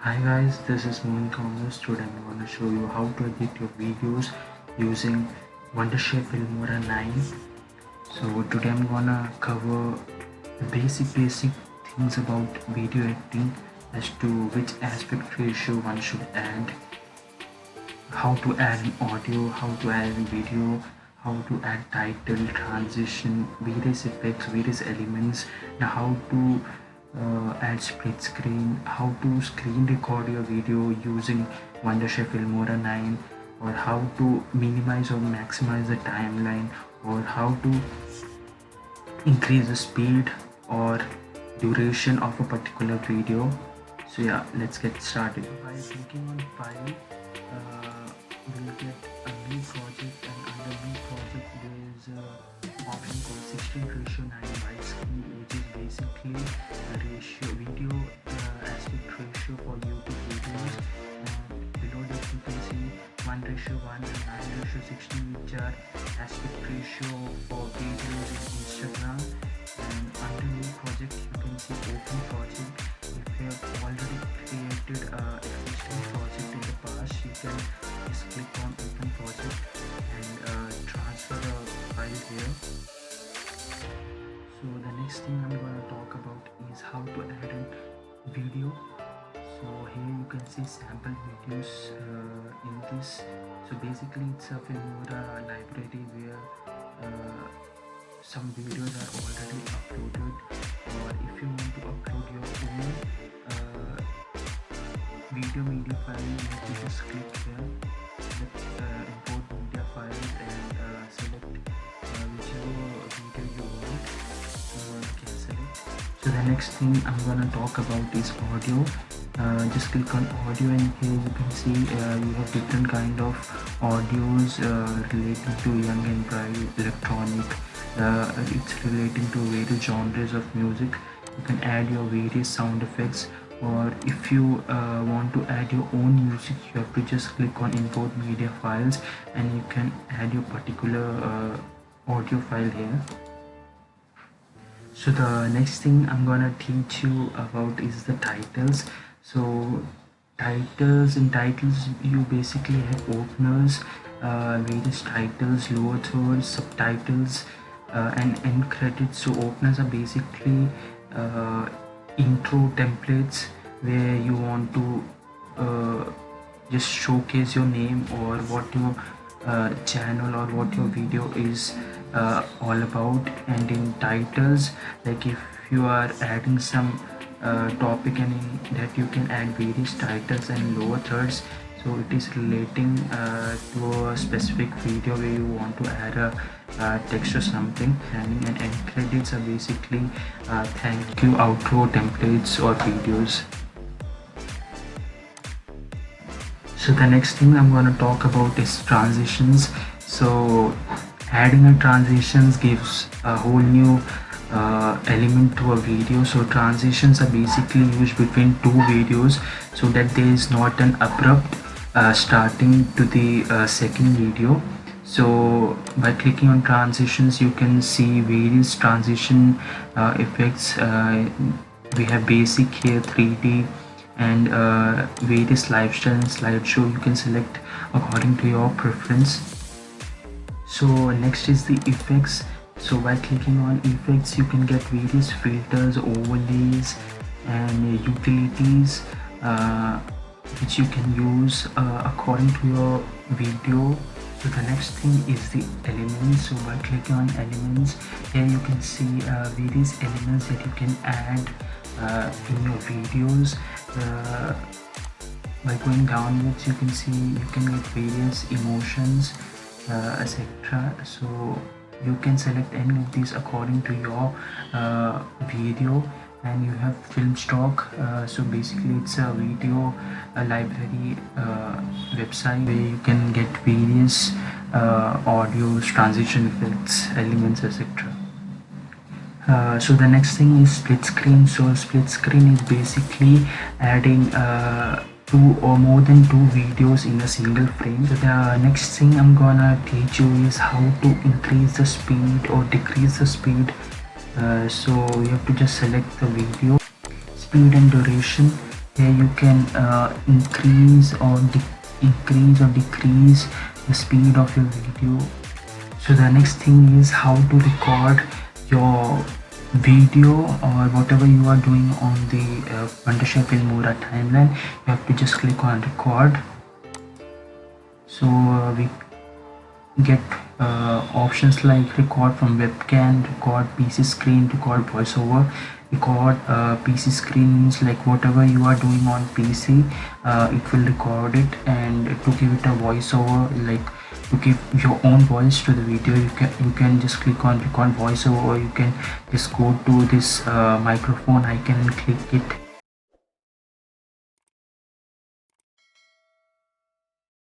Hi guys, this is Mohin Thomas. Today I'm going to show you how to edit your videos using Wondershare Filmora 9. So today I'm going to cover the basic things about video editing, as to which aspect ratio one should add, how to add an audio, how to add a video, how to add title, transition, various effects, various elements, and how to add split screen, how to screen record your video using Wondershare Filmora 9, or how to minimize or maximize the timeline, or how to increase the speed or duration of a particular video. So yeah, let's get started. By clicking on file, we'll get a new project, and under new project there is a option called 16:9 screen, which is basically a video aspect ratio for YouTube videos. And below that you can see 1:1 and 9:16, which are aspect ratio for videos in Instagram. And under new project you can see open project. If you have already created existing project in the past, you can just click on open project and transfer the file here. So the next thing I'm going to talk about is how to add a video. So here you can see sample videos in this. So basically it's a Filmora library where some videos are already uploaded, or if you want to upload your own video media file, you have to just click here, select import media files, and select whichever video you want. Cancel it. So the next thing I'm gonna talk about is audio. Just click on audio, and here you can see you have different kind of audios relating to young and bright, electronic. It's relating to various genres of music. You can add your various sound effects, or if you want to add your own music, you have to just click on import media files, and you can add your particular audio file here. So the next thing I'm gonna teach you about is the titles. So in titles you basically have openers, various titles, lower thirds, subtitles, and end credits. So openers are basically intro templates where you want to just showcase your name, or what your channel or what your video is all about. And in titles, like if you are adding some topic, and in that you can add various titles and lower thirds. So it is relating to a specific video where you want to add a text or something. And end credits are basically thank you outro templates or videos. So the next thing I'm going to talk about is transitions. So adding a transitions gives a whole new element to a video. So transitions are basically used between two videos, so that there is not an abrupt starting to the second video. So by clicking on transitions, you can see various transition effects. We have basic here, 3D, and various lifestyle and slideshow. You can select according to your preference. So next is the effects. So by clicking on effects, you can get various filters, overlays, and utilities which you can use according to your video. So the next thing is the elements. So by clicking on elements, here you can see various elements that you can add in your videos. By going downwards, you can see you can get various emotions, etc. So you can select any of these according to your video. And you have film stock. So basically it's a video library website where you can get various audios, transition effects, elements, etc. So the next thing is split screen. So split screen is basically adding two or more than two videos in a single frame. So the next thing I'm gonna teach you is how to increase the speed or decrease the speed. So you have to just select the video speed and duration, Here you can increase or decrease the speed of your video. So the next thing is how to record your video or whatever you are doing on the Wondershare Filmora timeline. You have to just click on record. So we get options like record from webcam, record PC screen, record voiceover. Record PC screen means like whatever you are doing on PC, it will record it, and to give it a voiceover, like to give your own voice to the video, you can just click on record voiceover, or you can just go to this microphone icon and click it,